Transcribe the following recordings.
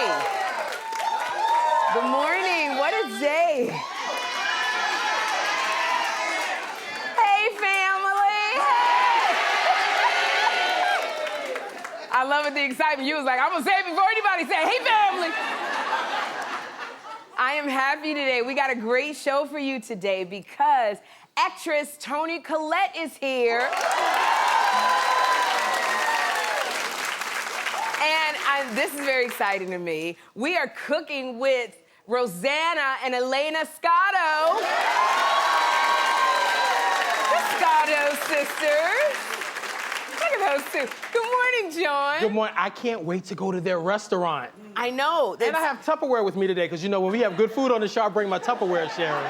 morning. Good morning. What a day. Hey, family. Hey. I love it, the excitement. You was like, I'm going to say it before anybody say, hey, family. I am happy today. We got a great show for you today because actress Toni Collette is here. And this is very exciting to me. We are cooking with Rosanna and Elaina Scotto. The Scotto sisters. Look at those two. Good morning, John. Good morning. I can't wait to go to their restaurant. I know. And I have Tupperware with me today, because you know, when we have good food on the show, I bring my Tupperware, Sherri.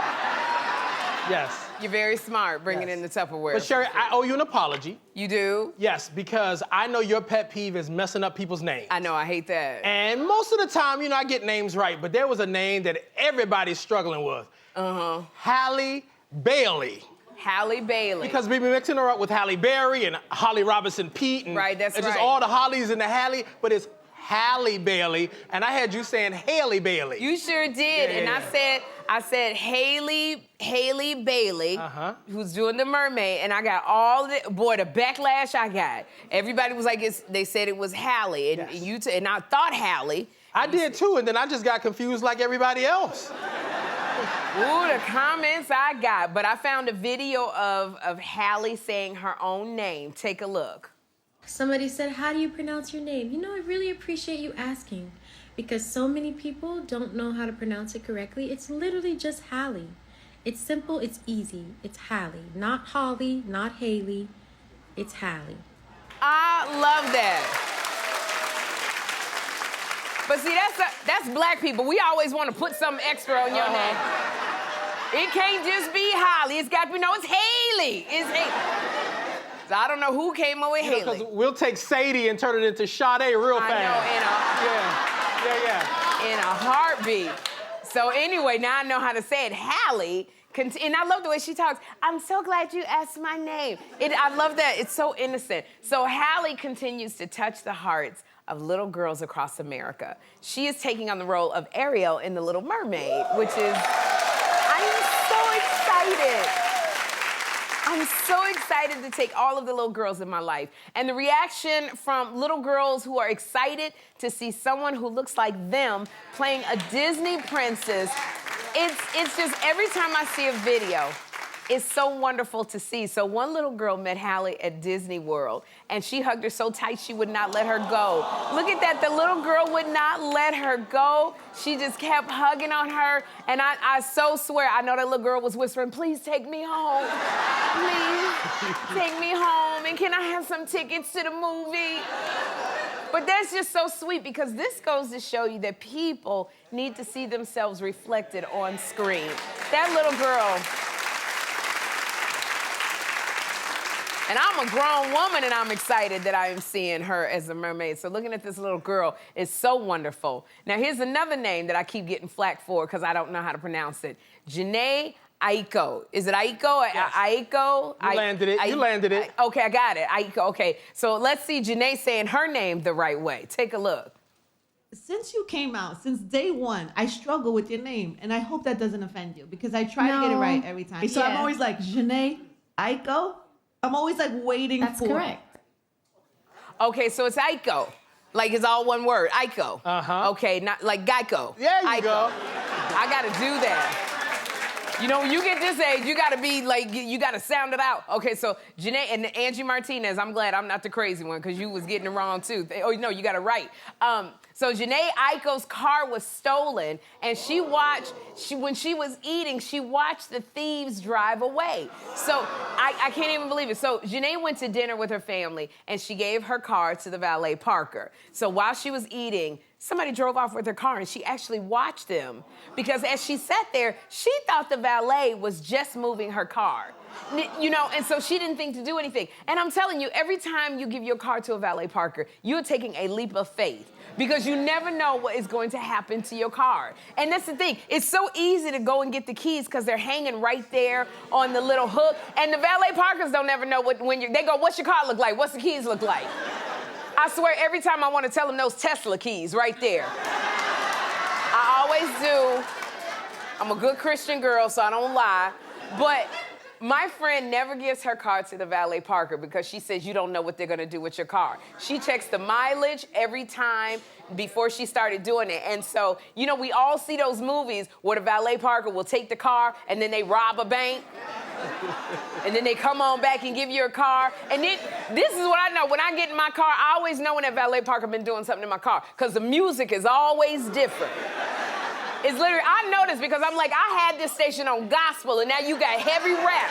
Yes. You're very smart bringing in the Tupperware. But Sherri, I owe you an apology. You do? Yes, because I know your pet peeve is messing up people's names. I know, I hate that. And most of the time, you know, I get names right, but there was a name that everybody's struggling with. Halle Bailey. Halle Bailey. Because we've been mixing her up with Halle Berry and Holly Robinson Pete. And right, that's it's right. just all the Hollies and the Halle, but it's Halle Bailey, and I had you saying Haley Bailey. You sure did, yeah. And I said Haley Bailey, who's doing the mermaid, and I got all the, boy, the backlash I got. Everybody was like, they said it was Halle, and yes. and I thought Halle. I did too, and then I just got confused like everybody else. Ooh, the comments I got, but I found a video of Halle saying her own name. Take a look. Somebody said, how do you pronounce your name? You know, I really appreciate you asking because so many people don't know how to pronounce it correctly. It's literally just Halle. It's simple, it's easy. It's Halle, not Holly, not Haley. It's Halle. I love that. But see, that's black people. We always want to put something extra on your name. It can't just be Holly. It's got to be, no, it's Haley. It's Haley. So I don't know who came up with Haley. Because we'll take Sadie and turn it into Sade real fast. I know, Yeah. In a heartbeat. So anyway, now I know how to say it. Halle, and I love the way she talks. I'm so glad you asked my name. I love that. It's so innocent. So Halle continues to touch the hearts of little girls across America. She is taking on the role of Ariel in The Little Mermaid, which is, I am so excited. I'm so excited to take all of the little girls in my life. And the reaction from little girls who are excited to see someone who looks like them playing a Disney princess, it's just every time I see a video, it's so wonderful to see. So one little girl met Halle at Disney World, and she hugged her so tight she would not let her go. Look at that, the little girl would not let her go. She just kept hugging on her, and I so swear, I know that little girl was whispering, please take me home. Please take me home, and can I have some tickets to the movie? But that's just so sweet because this goes to show you that people need to see themselves reflected on screen. That little girl, and I'm a grown woman, and I'm excited that I am seeing her as a mermaid. So looking at this little girl is so wonderful. Now, here's another name that I keep getting flack for because I don't know how to pronounce it. Janae Aiko. Is it Aiko? Yes. Aiko? You landed it. You landed it. Okay, I got it. Aiko, okay. So let's see Janae saying her name the right way. Take a look. Since you came out, since day one, I struggle with your name, and I hope that doesn't offend you because I try to get it right every time. So I'm always like, Janae Aiko? I'm always like waiting for... That's correct. Okay, so it's Aiko. Like it's all one word, Aiko. Okay, not like Geico. There you Aiko. go. I gotta do that. You know, when you get this age, you gotta be like, you gotta sound it out. Okay, so Janae and Angie Martinez, I'm glad I'm not the crazy one because you was getting it wrong too. Oh, no, you got it right. So Janae Aiko's car was stolen, and when she was eating, she watched the thieves drive away. So I can't even believe it. So Janae went to dinner with her family, and she gave her car to the valet Parker. So while she was eating, somebody drove off with her car, and she actually watched them because as she sat there, she thought the valet was just moving her car. You know, and so she didn't think to do anything. And I'm telling you, every time you give your car to a valet Parker, you're taking a leap of faith because you never know what is going to happen to your car. And that's the thing. It's so easy to go and get the keys because they're hanging right there on the little hook. And the valet Parkers don't ever know they go, what's your car look like? What's the keys look like? I swear, every time I want to tell them those Tesla keys right there. I always do. I'm a good Christian girl, so I don't lie. But my friend never gives her car to the valet parker because she says you don't know what they're gonna do with your car. She checks the mileage every time before she started doing it. And so, you know, we all see those movies where the valet parker will take the car and then they rob a bank. And then they come on back and give you a car. And then, this is what I know. When I get in my car, I always know when that valet parker been doing something in my car because the music is always different. It's literally, I know this because I'm like, I had this station on gospel and now you got heavy rap.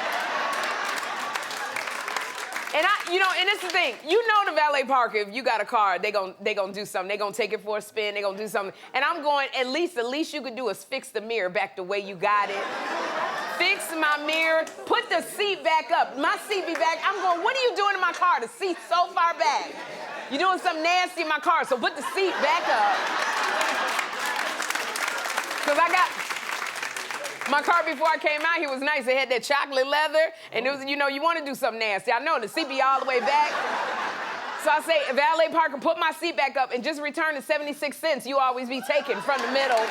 And and it's the thing, you know the valet parker, if you got a car, they gonna do something. They gonna take it for a spin, they gonna do something. And I'm going, the least you could do is fix the mirror back the way you got it. Fix my mirror, put the seat back up. My seat be back. I'm going, what are you doing in my car? The seat's so far back. You're doing something nasty in my car, so put the seat back up. Because I got, my car before I came out here was nice. It had that chocolate leather, and it was, you want to do something nasty. I know, the seat be all the way back. So I say, valet parker, put my seat back up and just return the 76 cents you always be taking from the middle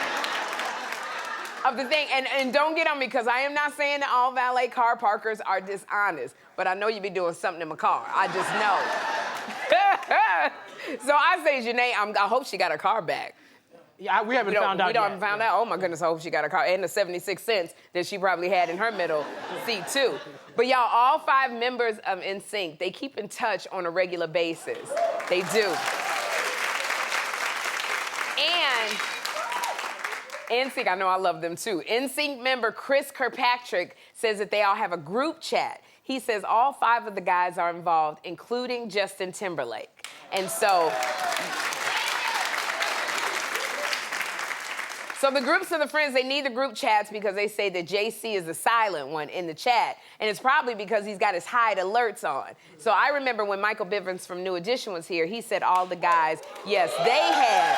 of the thing. And don't get on me, because I am not saying that all valet car parkers are dishonest, but I know you be doing something in my car. I just know. So I say, Janae, I hope she got her car back. Yeah, we haven't found out yet. We haven't found out. Oh, my goodness, I hope she got her car. And the 76 cents that she probably had in her middle seat, too. But, y'all, all 5 members of NSYNC, they keep in touch on a regular basis. They do. And NSYNC, I know I love them, too. NSYNC member Chris Kirkpatrick says that they all have a group chat. He says all 5 of the guys are involved, including Justin Timberlake. And so the groups of the friends, they need the group chats because they say that JC is the silent one in the chat. And it's probably because he's got his hide alerts on. So I remember when Michael Bivens from New Edition was here, he said all the guys, yes, they had.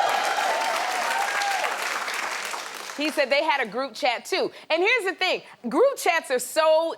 He said they had a group chat too. And here's the thing, group chats are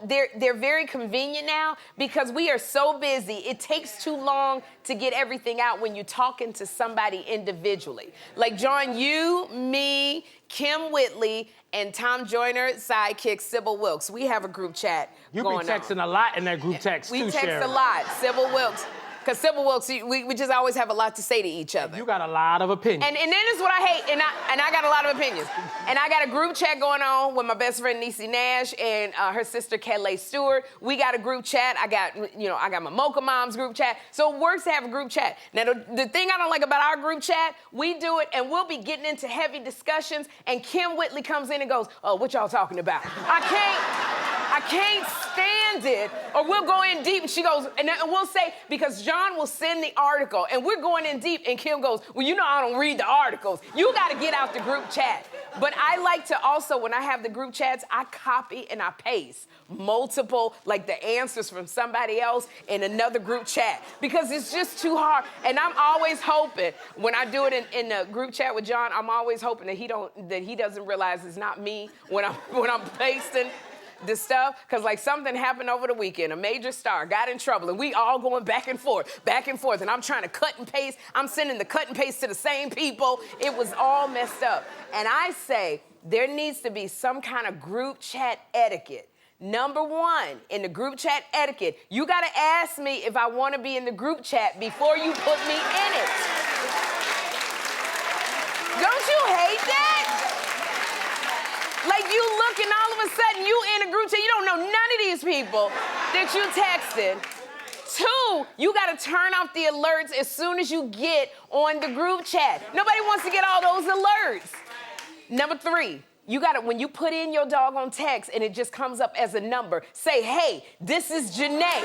they're very convenient now because we are so busy. It takes too long to get everything out when you're talking to somebody individually. Like John, you, me, Kim Whitley, and Tom Joyner, sidekick Sybil Wilkes. We have a group chat going on. You be texting a lot in that group text too, We text Sherri. a lot, Sybil Wilkes. Because Sybil Wilkes, we just always have a lot to say to each other. You got a lot of opinions. And then this is what I hate, and I got a lot of opinions. And I got a group chat going on with my best friend Niecy Nash and her sister Kelly Stewart. We got a group chat. I got my Mocha Moms group chat. So it works to have a group chat. Now the thing I don't like about our group chat, we do it and we'll be getting into heavy discussions, and Kim Whitley comes in and goes, "Oh, what y'all talking about?" I can't stand it. Or we'll go in deep, and she goes, and we'll say, because John will send the article, and we're going in deep, and Kim goes, "Well, I don't read the articles. You got to get out the group chat." But I like to also, when I have the group chats, I copy and I paste multiple, like the answers from somebody else in another group chat, because it's just too hard. And I'm always hoping, when I do it in the group chat with John, I'm always hoping that he doesn't realize it's not me when I'm pasting this stuff, because like something happened over the weekend. A major star got in trouble, and we all going back and forth, and I'm trying to cut and paste. I'm sending the cut and paste to the same people. It was all messed up. And I say there needs to be some kind of group chat etiquette. Number 1, in the group chat etiquette, you got to ask me if I want to be in the group chat before you put me in it. Don't you hate that? Like you look and all of a sudden you in a group chat, you don't know none of these people that you texted. 2, you gotta turn off the alerts as soon as you get on the group chat. Nobody wants to get all those alerts. Number 3, you gotta, when you put in your doggone text and it just comes up as a number, say, "Hey, this is Janae."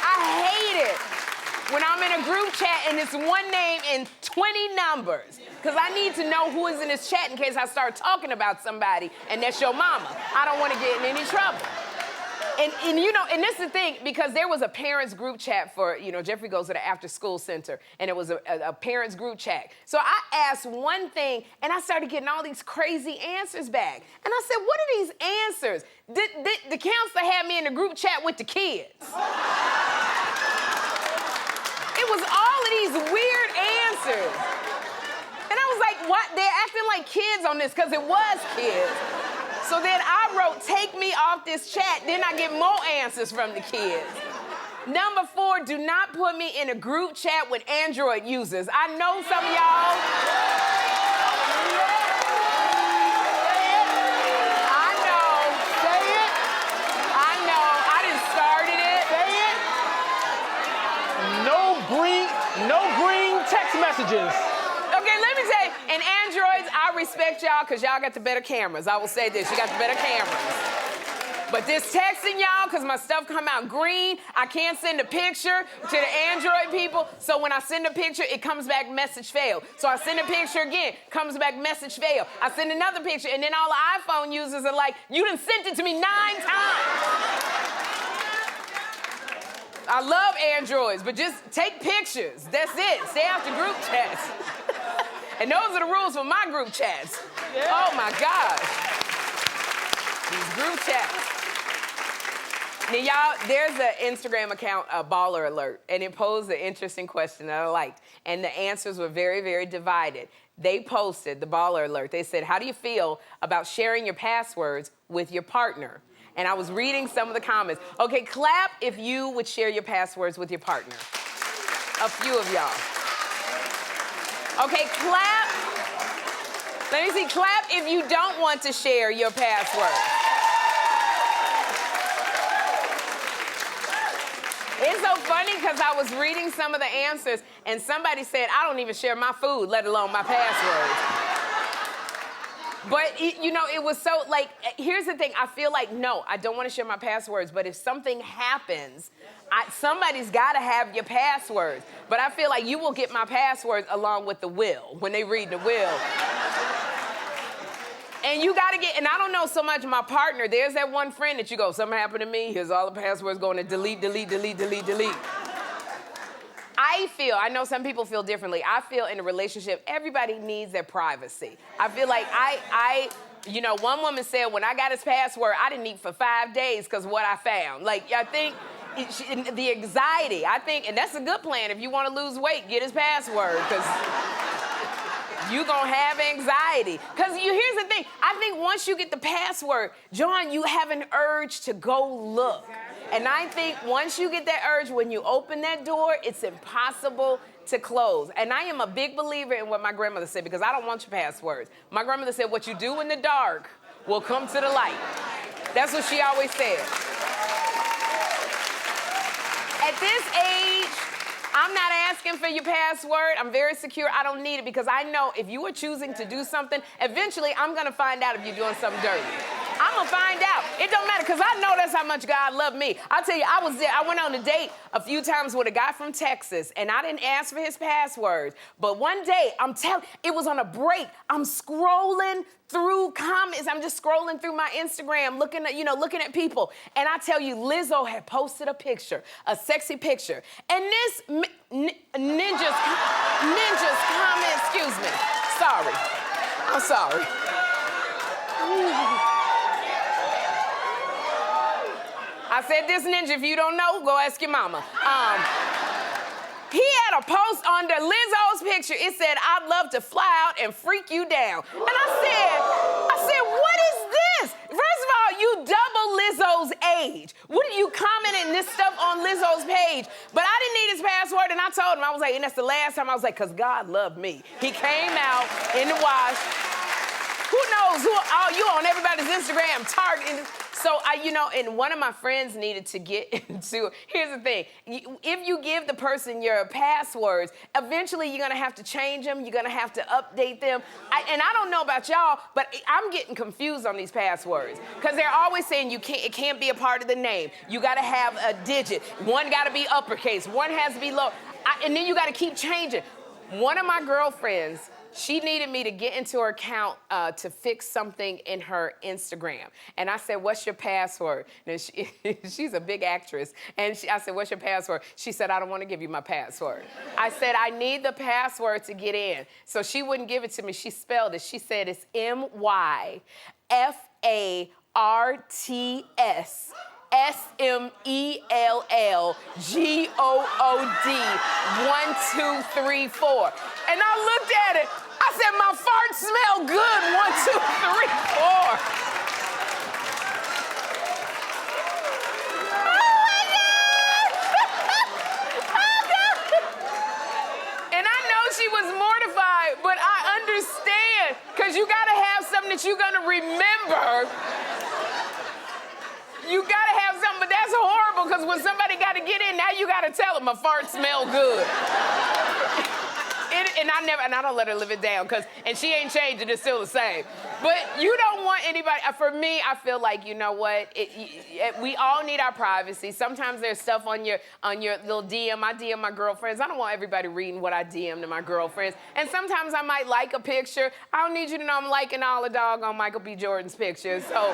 I hate it when I'm in a group chat and it's one name and 20 numbers. Because I need to know who is in this chat in case I start talking about somebody and that's your mama. I don't want to get in any trouble. And this is the thing, because there was a parents group chat for, Jeffrey goes to the after school center, and it was a parents group chat. So I asked one thing, and I started getting all these crazy answers back. And I said, what are these answers? The counselor had me in the group chat with the kids. It was all of these weird answers. what? They're acting like kids on this, because it was kids. So then I wrote, take me off this chat. Then I get more answers from the kids. Number 4, do not put me in a group chat with Android users. I know some of y'all. I know. Say it. I know. I done started it. Say it. No green text messages. Okay, let me tell you, and Androids, I respect y'all because y'all got the better cameras. I will say this, you got the better cameras. But this texting y'all, because my stuff come out green, I can't send a picture to the Android people, so when I send a picture, it comes back message failed. So I send a picture again, comes back message failed. I send another picture, and then all the iPhone users are like, you done sent it to me 9 times. I love Androids, but just take pictures. That's it. Stay out the group chats. And those are the rules for my group chats. Yeah. Oh my gosh. These group chats. Now, y'all, there's an Instagram account, Baller Alert, and it posed an interesting question that I liked. And the answers were very, very divided. They posted, the Baller Alert, they said, how do you feel about sharing your passwords with your partner? And I was reading some of the comments. Okay, clap if you would share your passwords with your partner. A few of y'all. Okay, clap. Let me see, clap if you don't want to share your password. It's so funny because I was reading some of the answers and somebody said, I don't even share my food, let alone my passwords. But, it was so, like, here's the thing. I feel like, no, I don't want to share my passwords, but if something happens, somebody's got to have your passwords. But I feel like you will get my passwords along with the will, when they read the will. And you got to get, and I don't know so much my partner, there's that one friend that you go, something happened to me, here's all the passwords going to delete, delete, delete, delete, delete. I know some people feel differently. I feel in a relationship, everybody needs their privacy. I feel like one woman said, when I got his password, I didn't eat for 5 days because of what I found. Like, I think the anxiety, and that's a good plan. If you want to lose weight, get his password, because you're going to have anxiety. Because here's the thing. I think once you get the password, John, you have an urge to go look. And I think once you get that urge, when you open that door, it's impossible to close. And I am a big believer in what my grandmother said, because I don't want your passwords. My grandmother said, what you do in the dark will come to the light. That's what she always said. At this age, I'm not asking for your password. I'm very secure. I don't need it, because I know if you are choosing to do something, eventually I'm going to find out if you're doing something dirty. I'm going to find out. It don't matter, because I know that's how much God loved me. I'll tell you, I was there. I went on a date a few times with a guy from Texas, and I didn't ask for his passwords. But one day, it was on a break. I'm scrolling through comments. I'm just scrolling through my Instagram, looking at people. And I tell you, Lizzo had posted a picture, a sexy picture. And this ninja's comment, excuse me. Sorry. I'm sorry. I said, this ninja, if you don't know, go ask your mama. He had a post under Lizzo's picture. It said, I'd love to fly out and freak you down. And I said, what is this? First of all, you double Lizzo's age. What are you commenting this stuff on Lizzo's page? But I didn't need his password, and I told him, I was like, and that's the last time I was like, because God loved me. He came out in the wash. Who knows? You on everybody's Instagram, targeting. So, and one of my friends needed to get into, here's the thing. If you give the person your passwords, eventually you're going to have to change them. You're going to have to update them. And I don't know about y'all, but I'm getting confused on these passwords, because they're always saying it can't be a part of the name. You got to have a digit. One got to be uppercase. One has to be low. And then you got to keep changing. One of my girlfriends, she needed me to get into her account to fix something in her Instagram. And I said, what's your password? And she's a big actress. And I said, what's your password? She said, I don't want to give you my password. I said, I need the password to get in. So she wouldn't give it to me. She spelled it. She said, it's MYFARTS. SMELLGOOD 1 2 3 4. And I looked at it. I said, my farts smell good. 1, 2, 3, 4. She was mortified, but I understand, because you gotta have something that you're gonna remember. You gotta have something, but that's horrible, because when somebody gotta get in, now you gotta tell them, my fart smell good. And I don't let her live it down, and she ain't changing, it's still the same. But you don't want anybody, for me, I feel like, you know what, we all need our privacy. Sometimes there's stuff on your little DM. I DM my girlfriends. I don't want everybody reading what I DM to my girlfriends. And sometimes I might like a picture. I don't need you to know I'm liking all the doggone Michael B. Jordan's pictures, so.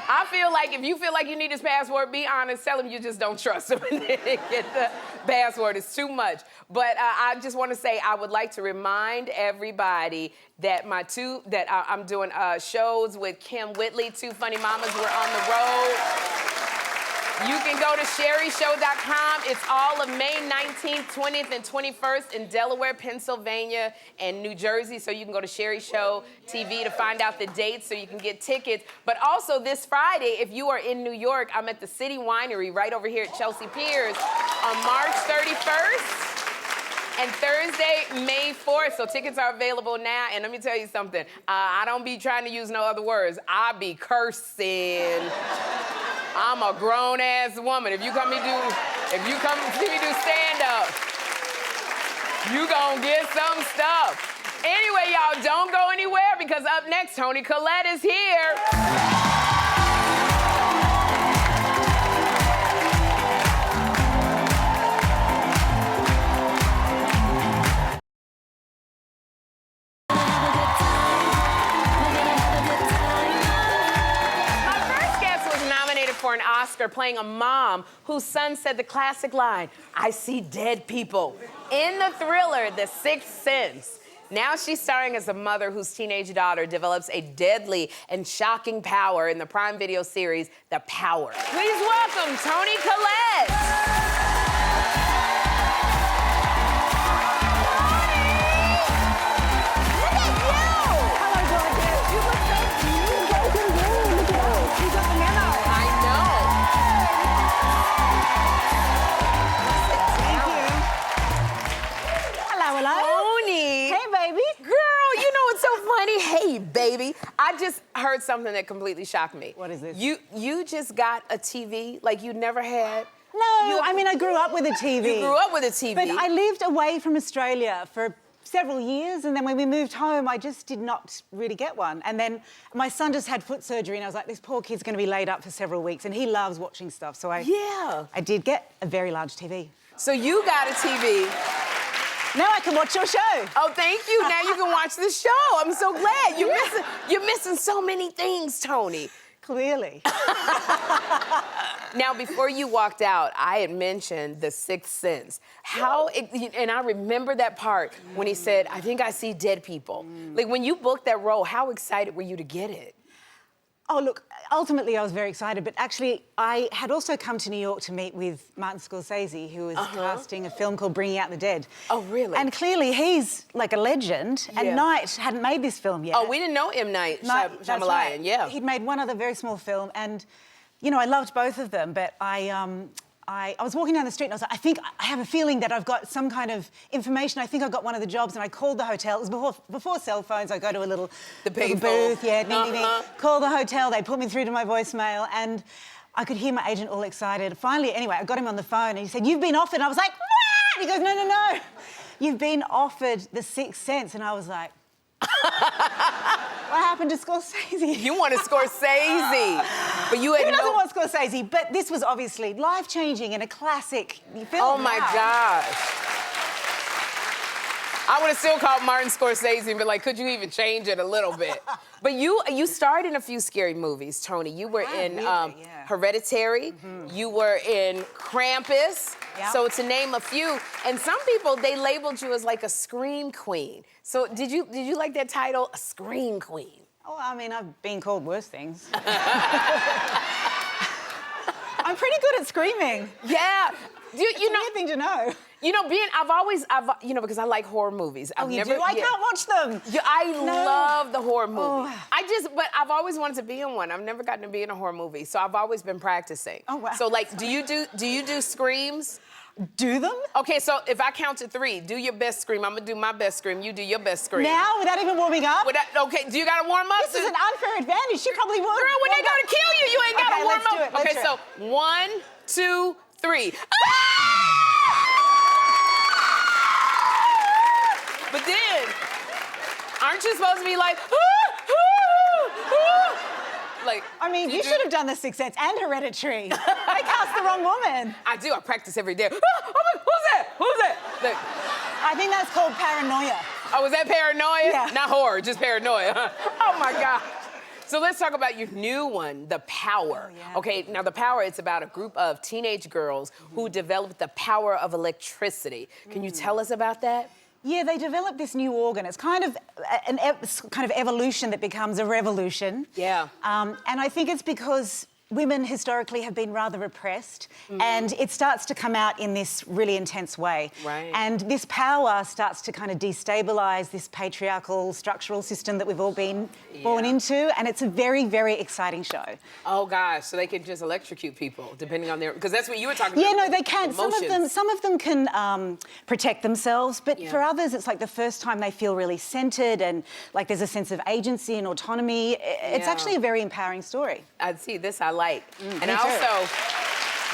I feel like if you feel like you need his password, be honest, tell him you just don't trust him and then get the password. It's too much. But I just want to say I would like to remind everybody that I'm doing shows with Kim Whitley, Two Funny Mamas. We're on the road. You can go to sherryshow.com. It's all of May 19th, 20th, and 21st in Delaware, Pennsylvania, and New Jersey. So you can go to Sherri Show TV to find out the dates so you can get tickets. But also this Friday, if you are in New York, I'm at the City Winery right over here at Chelsea Piers on March 31st. And Thursday, May 4th, so tickets are available now. And let me tell you something, I don't be trying to use no other words. I be cursing. I'm a grown-ass woman. If you come see me do stand-up, you gonna get some stuff. Anyway, y'all, don't go anywhere, because up next, Toni Collette is here. For an Oscar, playing a mom whose son said the classic line, "I see dead people," in the thriller, The Sixth Sense. Now she's starring as a mother whose teenage daughter develops a deadly and shocking power in the Prime Video series, The Power. Please welcome Toni Collette. Hey, baby. I just heard something that completely shocked me. What is this? You just got a TV like you never had? No, I mean, I grew up with a TV. You grew up with a TV? But I lived away from Australia for several years, and then when we moved home, I just did not really get one. And then my son just had foot surgery, and I was like, this poor kid's going to be laid up for several weeks, and he loves watching stuff, so I did get a very large TV. So you got a TV. Now I can watch your show. Oh, thank you. Now you can watch the show. I'm so glad. You're missing so many things, Toni. Clearly. Now, before you walked out, I had mentioned The Sixth Sense. And I remember that part when he said, "I think I see dead people." Like, when you booked that role, how excited were you to get it? Oh, look, ultimately I was very excited, but actually I had also come to New York to meet with Martin Scorsese, who was casting a film called Bringing Out the Dead. Oh, really? And clearly he's like a legend, and Night hadn't made this film yet. Oh, we didn't know M. Night Shyamalan, right. yeah. He'd made one other very small film, and, you know, I loved both of them, but I was walking down the street and I was like, I have a feeling that I've got some kind of information. I think I got one of the jobs, and I called the hotel. It was before cell phones. I go to a little booth, call the hotel. They put me through to my voicemail, and I could hear my agent all excited. Finally, anyway, I got him on the phone, and he said, "You've been offered." And I was like, "What?" He goes, "No. You've been offered The Sixth Sense." And I was like, what happened to Scorsese? You wanted Scorsese, but you had Who doesn't want Scorsese? But this was obviously life-changing and a classic film. Oh, my gosh. I would have still called Martin Scorsese and been like, could you even change it a little bit? But you starred in a few scary movies, Toni. You were in Hereditary. You were in Krampus. Yep. So to name a few. And some people, they labeled you as like a scream queen. So did you like that title, a scream queen? Oh, I mean, I've been called worse things. I'm pretty good at screaming. Yeah. You know, weird thing to know. You know, because I like horror movies. I can't watch them. Yeah, I love the horror movie. But I've always wanted to be in one. I've never gotten to be in a horror movie, so I've always been practicing. Oh, wow. So, like, do you do screams? Do them? Okay, so if I count to 3, do your best scream. I'm gonna do my best scream. You do your best scream. Now, without even warming up? Okay, do you gotta warm up? This is an unfair advantage. She probably would. Girl, when they gotta kill you, you ain't gotta warm up. Let's do it. So 1, 2, 3. But then, aren't you supposed to be like, like? I mean, you should have done The Sixth Sense and Hereditary. I cast the wrong woman. I do. I practice every day. Who's that? Who's that? Like, I think that's called paranoia. oh, was that paranoia? Yeah. Not horror, just paranoia. Oh my God. So let's talk about your new one, The Power. Oh, yeah. Okay, now The Power, it's about a group of teenage girls who developed the power of electricity. Can you tell us about that? Yeah, they developed this new organ. It's kind of an evolution that becomes a revolution. Yeah. And I think it's because women historically have been rather repressed, and it starts to come out in this really intense way. Right. And this power starts to kind of destabilise this patriarchal structural system that we've all been born into, and it's a very, very exciting show. Oh gosh, so they can just electrocute people depending on their, because that's what you were talking about. Yeah, no, they can. Emotions. Some of them can protect themselves, but for others, it's like the first time they feel really centered and like there's a sense of agency and autonomy. It's actually a very empowering story. I see this. I like, and me too. also.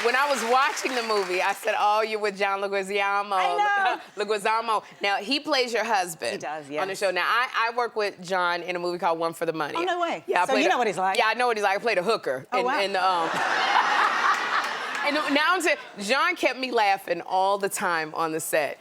When I was watching the movie, I said, "Oh, you're with John Leguizamo." I know. Leguizamo. Now he plays your husband. He does, yes. On the show. Now I work with John in a movie called One for the Money. Oh, no way. Yeah, So you know what he's like. Yeah, I know what he's like. I played a hooker. Oh, wow. And now I'm saying, John kept me laughing all the time on the set.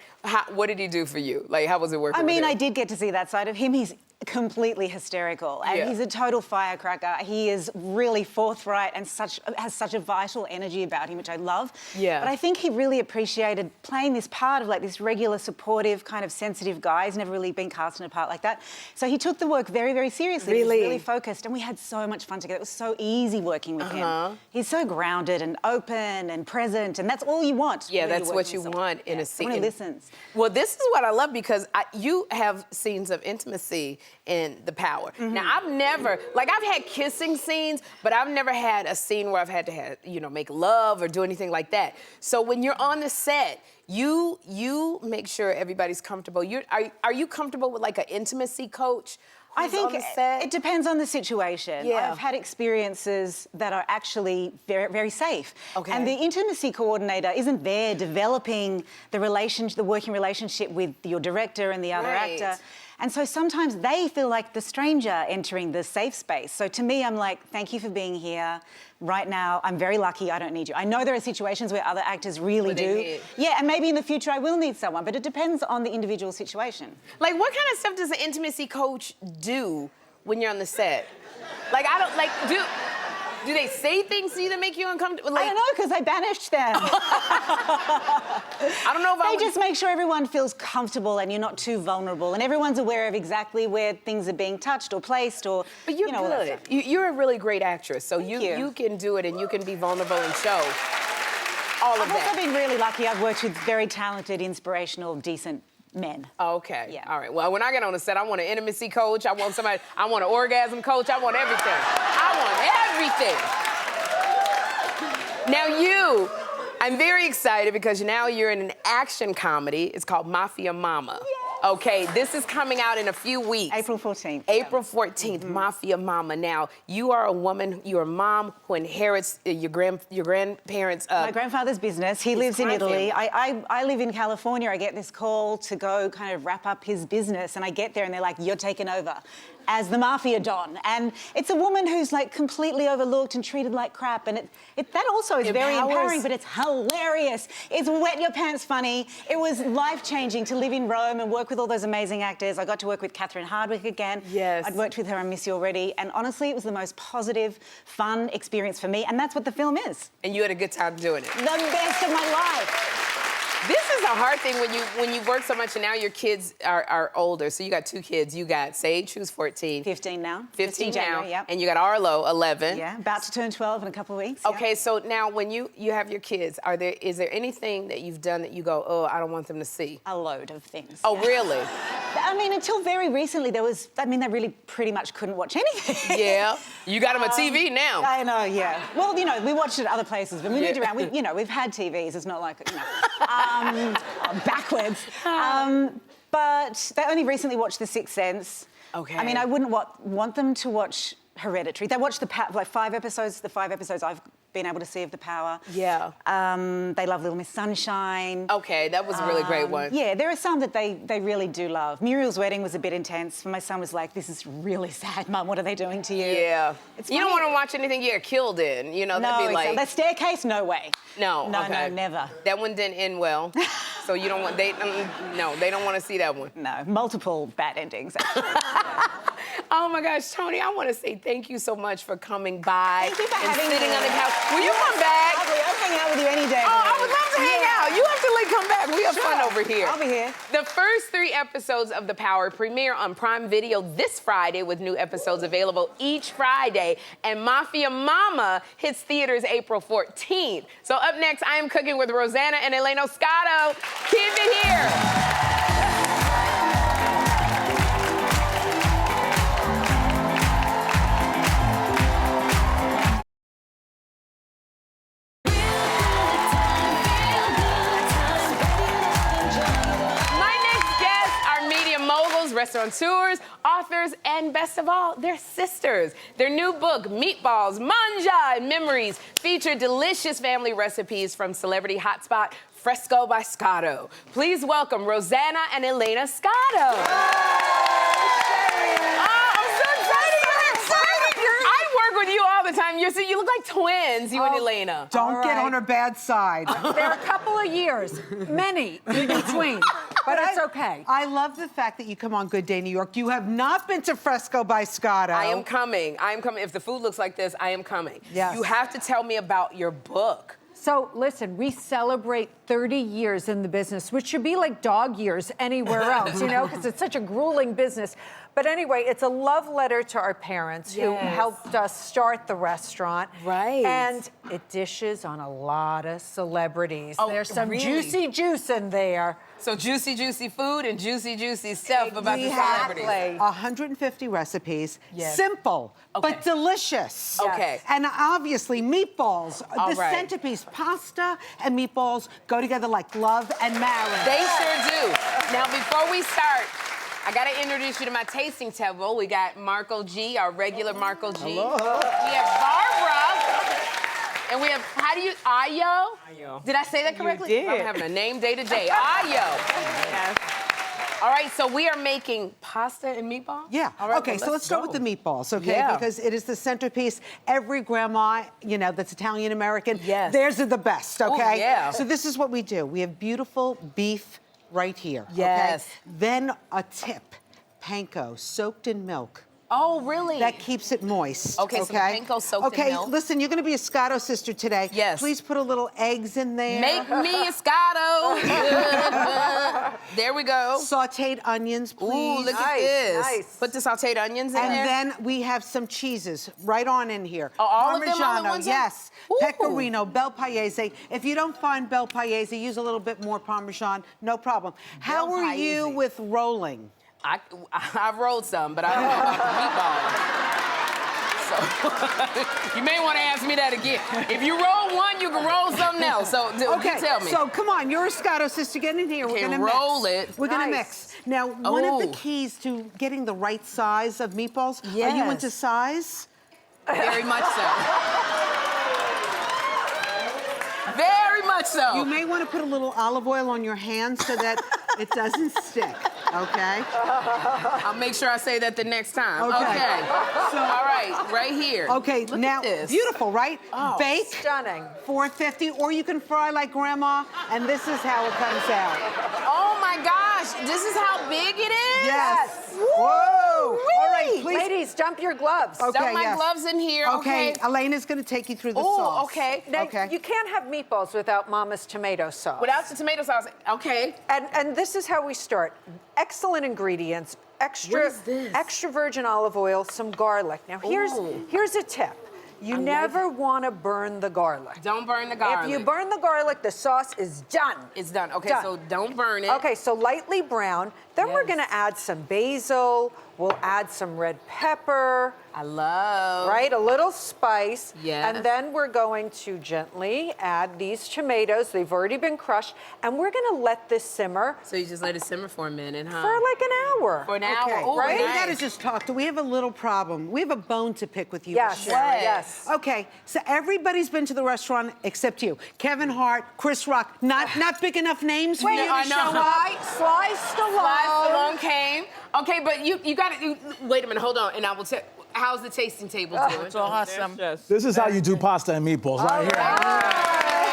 What did he do for you? Like, how was it working? I mean, with him? I did get to see that side of him. He's completely hysterical, and he's a total firecracker. He is really forthright and has such a vital energy about him, which I love. Yeah. But I think he really appreciated playing this part of like this regular, supportive, kind of sensitive guy. He's never really been cast in a part like that. So he took the work very, very seriously. Really? He was really focused, and we had so much fun together. It was so easy working with him. He's so grounded and open and present, and that's all you want. Yeah, when you're that's working what with you someone. want in a scene. Someone who listens. Well, this is what I love because you have scenes of intimacy in The Power. Now, I've never, like, I've had kissing scenes, but I've never had a scene where I've had to, make love or do anything like that. So when you're on the set, you make sure everybody's comfortable. Are you comfortable with like an intimacy coach? I think on the set? it depends on the situation. Yeah. I've had experiences that are actually very, very safe. Okay. And the intimacy coordinator isn't there developing the working relationship with your director and the other Right. actor. And so sometimes they feel like the stranger entering the safe space. So to me, I'm like, thank you for being here. Right now, I'm very lucky, I don't need you. I know there are situations where other actors really do. Yeah, and maybe in the future I will need someone, but it depends on the individual situation. Like, what kind of stuff does an intimacy coach do when you're on the set? Like, do they say things to you that make you uncomfortable? Like, I don't know, because I banished them. I don't know if They just make sure everyone feels comfortable and you're not too vulnerable and everyone's aware of exactly where things are being touched or placed or, But you're all that good. stuff. You're a really great actress, so you can do it and you can be vulnerable and show all of I've also that. been really lucky. I've worked with very talented, inspirational, decent men. Okay. Yeah. All right. Well, when I get on the set, I want an intimacy coach. I want an orgasm coach. I want everything. Now I'm very excited because now you're in an action comedy. It's called Mafia Mama. Yay. Okay, this is coming out in a few weeks. April 14th. April 14th, Mafia Mama. Now, you are a woman, you're a mom who inherits your grandparents' My grandfather's business. He lives in Italy. I live in California. I get this call to go kind of wrap up his business, and I get there and they're like, you're taking over as the Mafia Don. And it's a woman who's like completely overlooked and treated like crap. And that also is very empowering, but it's hilarious. It's wet your pants funny. It was life-changing to live in Rome and work with all those amazing actors. I got to work with Catherine Hardwicke again. Yes. I'd worked with her on Miss You Already. And honestly, it was the most positive, fun experience for me. And that's what the film is. And you had a good time doing it. The best of my life. This is hard thing when you work so much and now your kids are older. So you got 2 kids. You got Sage, who's 14. 15 now. 15 January, now. yep. And you got Arlo, 11. Yeah, about to turn 12 in a couple of weeks. Yep. Okay, so now when you have your kids, is there anything that you've done that you go, oh, I don't want them to see? A load of things. Oh, really? I mean, until very recently, they really pretty much couldn't watch anything. Yeah. You got them a TV now. I know, yeah. Well, you know, we watched it at other places, but we moved around. We've had TVs. It's not like, backwards. But they only recently watched The Sixth Sense. Okay. I mean, I wouldn't want them to watch Hereditary. They watched the 5 episodes. The 5 episodes I've been able to see of The Power. Yeah. They love Little Miss Sunshine. Okay, that was a really great one. Yeah, there are some that they really do love. Muriel's Wedding was a bit intense. My son was like, this is really sad, Mum. What are they doing to you? Yeah. It's you don't want to watch anything you get killed in. You know, that'd be like... That staircase, no way. No, No, okay. no, never. That one didn't end well. So you don't want... they don't want to see that one. No, multiple bad endings, actually. Oh my gosh, Toni, I want to say thank you so much for coming by Thank you for and having sitting me. on the couch. Will you come back? I'll hang out with you any day. Oh, I would love to hang out. You have to come back. We have fun over here. I'll be here. The first 3 episodes of The Power premiere on Prime Video this Friday with new episodes available each Friday. And Mafia Mama hits theaters April 14th. So up next, I am cooking with Rosanna and Elaina Scotto. Keep it here. Restaurateurs, authors, and best of all, they're sisters. Their new book, Meatballs, Mangia Memories, feature delicious family recipes from celebrity hotspot Fresco by Scotto. Please welcome Rosanna and Elaina Scotto. You look like twins, you and Elaina. Don't get on her bad side. There are a couple of years, many in between, but it's okay. I love the fact that you come on Good Day New York. You have not been to Fresco by Scotto. I am coming. If the food looks like this, I am coming. Yes. You have to tell me about your book. So listen, we celebrate 30 years in the business, which should be like dog years anywhere else, because it's such a grueling business. But anyway, it's a love letter to our parents who helped us start the restaurant. Right. And it dishes on a lot of celebrities. Oh, There's some really? juicy juice in there. So juicy, juicy food and juicy, juicy stuff about the celebrities. 150 recipes. Yes. Simple, Okay. but delicious. Okay. And obviously, meatballs. All the right. centerpiece, pasta and meatballs go together like love and marriage. They sure do. Now, before we start, I gotta introduce you to my tasting table. We got Marco G, our regular Marco G. Hello. We have Barbara. And we have, Ayo? Ayo. Did I say that correctly? You did. I'm having a name day to day. Ayo. Yes. All right, so we are making pasta and meatballs? Yeah. All right, Okay, well, so let's start with the meatballs, okay? Yeah. Because it is the centerpiece. Every grandma, that's Italian American, Yes. theirs are the best, okay? Ooh, yeah. So this is what we do. We have beautiful beef right here. Yes. Okay? Then a tip, panko, soaked in milk. Oh, really? That keeps it moist. Okay, so the panko soaked in milk. Okay, listen, you're gonna be a Scotto sister today. Yes. Please put a little eggs in there. Make me a Scotto. There we go. Sauteed onions, please. Ooh, look at this. nice. Put the sauteed onions in there. And then we have some cheeses right on in here. Oh, all of them all at Parmigiano, one time? yes. Ooh. Pecorino, Bel Paese. If you don't find Bel Paese, use a little bit more Parmesan, no problem. How are you Paese. with rolling? I've rolled some, but I don't know about the meatball. So you may want to ask me that again. If you roll one, you can roll something else. So Okay, you tell me. so come on, you're a Scotto sister. Get in here. We're Okay, gonna roll mix. it. We're gonna Nice. mix. Now, one of the Ooh. keys to getting the right size of meatballs. Are you Yes. into size? Very much so. Very much so. You may want to put a little olive oil on your hands so that it doesn't stick. Okay. I'll make sure I say that the next time. Okay. So, all right here. Okay, Look now at this. beautiful, right? Oh, Bake. Stunning. 450, or you can fry like grandma, and this is how it comes out. Oh my gosh, this is how big it is? Yes. Whoa. All right, please. Ladies, dump your gloves. Okay, Dump my yes. gloves in here, Okay, okay? Elena's gonna take you through the Oh, sauce. okay. Now, Okay. you can't have meatballs without Mama's tomato sauce. Without the tomato sauce, okay. And this is how we start. Excellent ingredients. What Extra is this? extra virgin olive oil, some garlic. Now here's a tip. You never want to burn the garlic. Don't burn the garlic. If you burn the garlic, the sauce is done. It's done. Okay, Done. so don't burn it. Okay, so lightly brown. Then we're Yes. gonna add some basil. We'll add some red pepper. I love. Right, a little spice. Yes. And then we're going to gently add these tomatoes. They've already been crushed. And we're gonna let this simmer So you just let it simmer for a minute, huh? for like an hour. For an hour. Okay, Oh, right? We nice. gotta just talk. We have a little problem. We have a bone to pick with you, Yes, Sherri. yes. Okay, so everybody's been to the restaurant except you. Kevin Hart, Chris Rock, not big enough names for you to I know. show up. Sly Stallone. Sly Stallone came. Okay, but you gotta, wait a minute, hold on, and I will tell, how's the tasting table doing? It's awesome. This is how you do pasta and meatballs right here.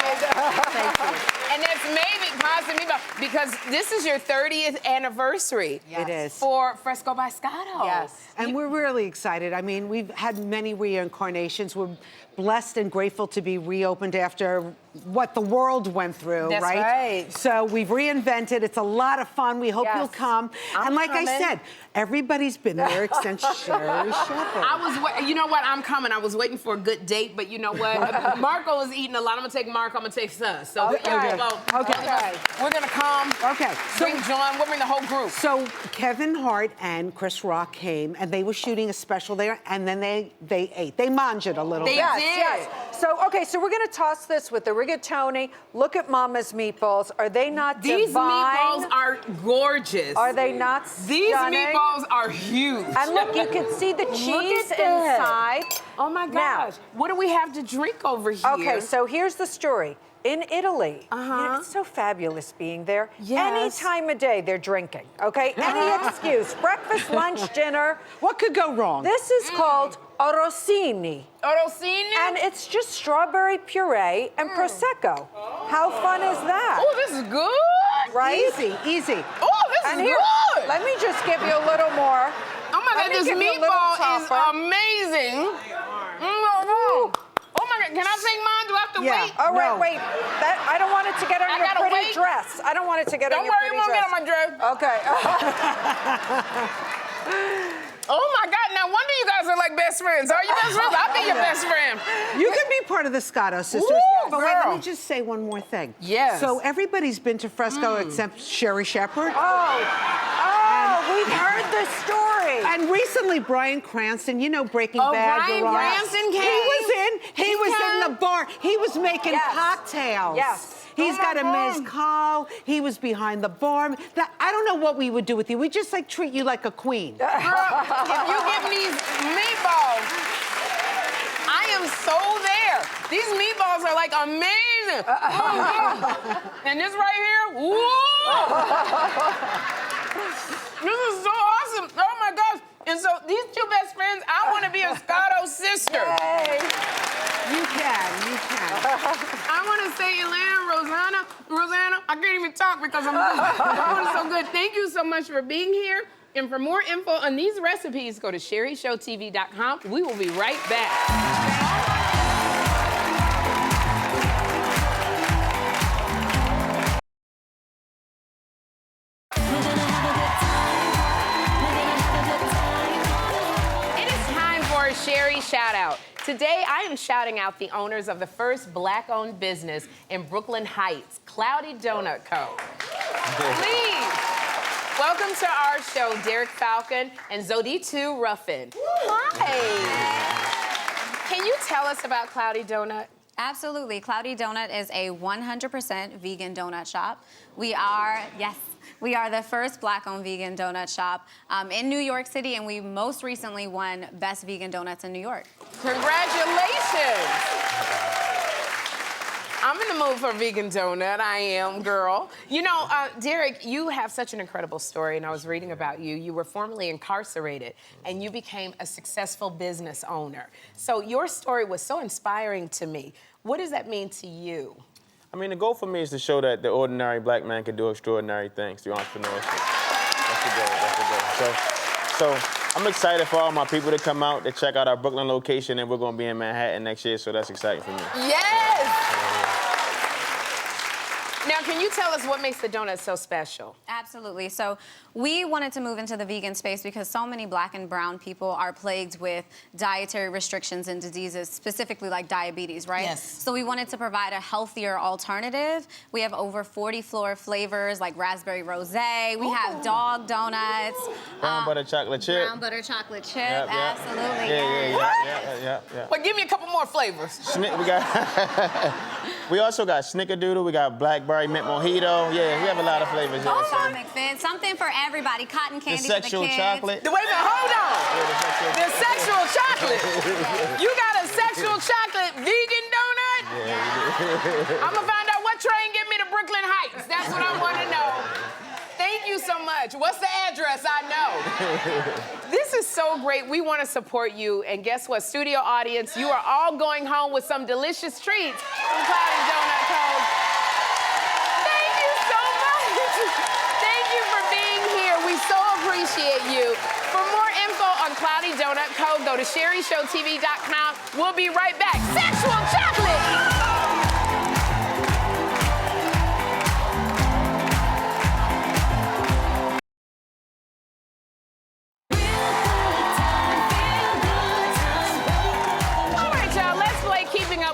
And that's maybe pasta and meatball, because this is your 30th anniversary. It is. For Fresco by Scotto. Yes. And we're really excited. I mean, we've had many reincarnations. We're blessed and grateful to be reopened after what the world went through, That's right. So we've reinvented. It's a lot of fun. We hope Yes. you'll come. I'm and like coming. I said, everybody's been there except Sherri Shepherd. You know what? I'm coming. I was waiting for a good date, but you know what? Marco is eating a lot. I'm gonna take Marco. I'm gonna take us. So Okay. we're gonna come. Okay. So, Bring John. We'll bring the whole group. so Kevin Hart and Chris Rock came, and they were shooting a special there, and then they ate. They mangied a little They bit. Yes, did. yes. So, okay, so we're gonna toss this with the rigatoni. Look at Mama's meatballs. Are they not These divine? meatballs are gorgeous. Are they not These stunning? meatballs are huge. And look, you can see the cheese at that. inside. Oh my Now- gosh. What do we have to drink over here? Okay, so here's the story. In Italy, you know, it's so fabulous being there. Yes. Any time of day, they're drinking, okay? Any excuse. Breakfast, lunch, dinner. What could go wrong? This is called Orosini. Orosini? And it's just strawberry puree and Prosecco. How fun is that? Oh, this is good. Right? Easy. Oh, this And is here, good. let me just give you a little more. Oh my Let God, me this give you a little meatball is topper. amazing. Oh my God, can I take mine? Do I have to Yeah. wait? Oh, wait, No. wait. I don't want it to get on I your gotta pretty wait? dress. I don't want it to get Don't on your worry, it pretty won't dress. get on my dress. Okay. Oh my God, no wonder you guys are like best friends. Are you best friends? I'll be your best friend. You can be part of the Scotto sisters. Woo, but wait, let girl. me just say one more thing. Yes. So everybody's been to Fresco except Sherri Shepherd. Oh, we've heard this story. And recently, Bryan Cranston, you know Breaking Oh, Bad. Bryan the Rock. Cranston came? He was in the bar. He was making Yes. cocktails. Yes. He's Oh, my got a God. mezcal. He was behind the bar. I don't know what we would do with you. We just like treat you like a queen. Girl, if you give me these meatballs, I am so there. These meatballs are like amazing. And this right here, whoa! This is so awesome. Oh my gosh. And so these two best friends, I want to be a Scotto sister. Yay. You can. I want to say Elaina, Rosanna, I can't even talk because I'm so good. Thank you so much for being here. And for more info on these recipes, go to sherryshowtv.com. We will be right back. It is time for a Sherri shout out. Today, I am shouting out the owners of the first Black-owned business in Brooklyn Heights, Cloudy Donut Co. Please, welcome to our show, Derek Falcon and Zodi2 Ruffin. Hi. Can you tell us about Cloudy Donut? Absolutely. Cloudy Donut is a 100% vegan donut shop. We are the first Black-owned vegan donut shop in New York City, and we most recently won Best Vegan Donuts in New York. Congratulations. I'm in the mood for a vegan donut. I am, girl. You know, Derek, you have such an incredible story, and I was reading about you. You were formerly incarcerated, and you became a successful business owner. So your story was so inspiring to me. What does that mean to you? I mean, the goal for me is to show that the ordinary Black man can do extraordinary things through entrepreneurship. That's the goal. So I'm excited for all my people to come out to check out our Brooklyn location, and we're gonna be in Manhattan next year, so that's exciting for me. Yes! Now, can you tell us what makes the donut so special? Absolutely. So we wanted to move into the vegan space because so many Black and brown people are plagued with dietary restrictions and diseases, specifically like diabetes, right? Yes. So we wanted to provide a healthier alternative. We have over 40 flavors like raspberry rosé. We have dog donuts. Brown butter chocolate chip. Brown butter chocolate chip, Yep, yep. absolutely. Yeah. But give me a couple more flavors. We also got snickerdoodle, we got blackberry mint mojito. Yeah, we have a lot of flavors. Yeah, Also McFit, something for everybody. Cotton candy the sexual for the kids. chocolate. Wait a minute, hold on. The sexual chocolate. You got a sexual chocolate vegan donut? Yeah. I'm gonna find out what train get me to Brooklyn Heights. That's what I want to know. Thank you so much. What's the address? I know. This is so great. We want to support you. And guess what, studio audience? You are all going home with some delicious treats from Cloudy Donut Co. Thank you so much. Thank you for being here. We so appreciate you. For more info on Cloudy Donut Co., go to SherriShowTV.com. We'll be right back. Sexual chocolate!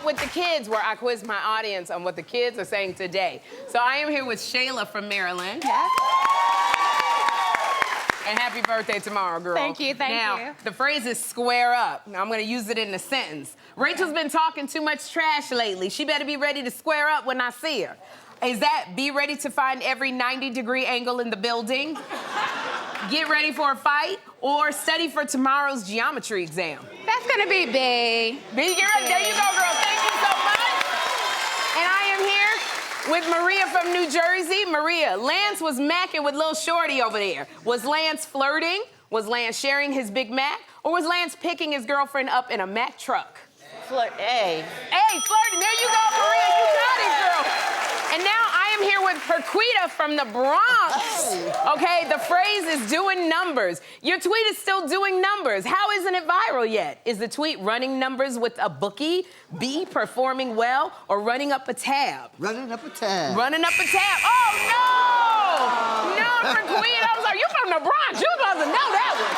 With the kids, where I quiz my audience on what the kids are saying today. So I am here with Shayla from Maryland. Yes. And happy birthday tomorrow, girl. Thank you, thank you. you. The phrase is square up. Now I'm gonna use it in a sentence. Rachel's been talking too much trash lately. She better be ready to square up when I see her. Is that be ready to find every 90-degree angle in the building? Get ready for a fight? Or study for tomorrow's geometry exam? That's gonna be B. B, get ready. There you go, girl. Thank you so much. And I am here with Maria from New Jersey. Maria, Lance was macking with Lil Shorty over there. Was Lance flirting? Was Lance sharing his Big Mac? Or was Lance picking his girlfriend up in a Mack truck? Hey, flirting. There you go, Maria. You got it, girl. And now I am here with Perquita from the Bronx. Okay, the phrase is doing numbers. Your tweet is still doing numbers. How isn't it viral yet? Is the tweet running numbers with a bookie, B, performing well, or running up a tab? running up a tab. Running up a tab. Oh, no! No, Perquita. I was like, you from the Bronx. You supposed to know that one.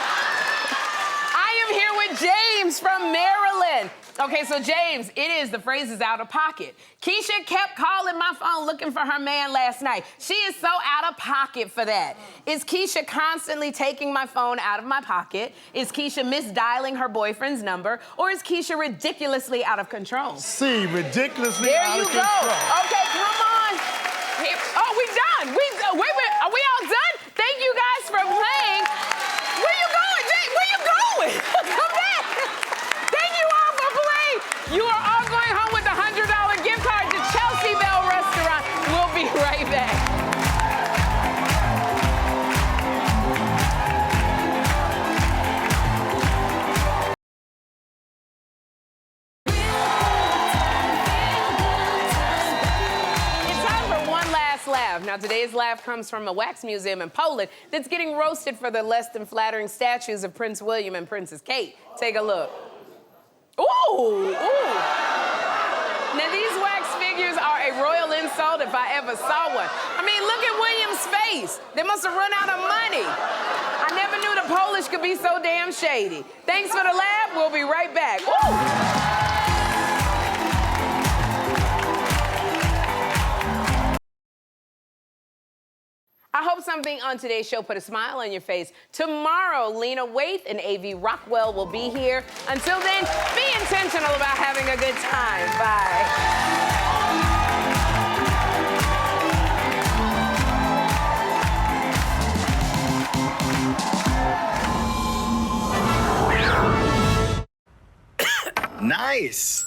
I am here with James from Maryland. Okay, so James, the phrase is out of pocket. Keisha kept calling my phone looking for her man last night. She is so out of pocket for that. Is Keisha constantly taking my phone out of my pocket? Is Keisha misdialing her boyfriend's number? Or is Keisha ridiculously out of control? C, ridiculously There out you of go. control. Okay, come on. Oh, we done. Wait, are we all done? Thank you guys for playing. Where you going, James? Where you going? Come back. Thank you all for playing. You are all going home with a $100 gift card to Chelsea Bell Restaurant. We'll be right back. Laugh. Now, today's laugh comes from a wax museum in Poland that's getting roasted for the less than flattering statues of Prince William and Princess Kate. Take a look. Ooh. Now, these wax figures are a royal insult if I ever saw one. I mean, look at William's face. They must have run out of money. I never knew the Polish could be so damn shady. Thanks for the laugh. We'll be right back. Ooh. I hope something on today's show put a smile on your face. Tomorrow, Lena Waithe and A.V. Rockwell will be here. Until then, be intentional about having a good time. Bye. Nice.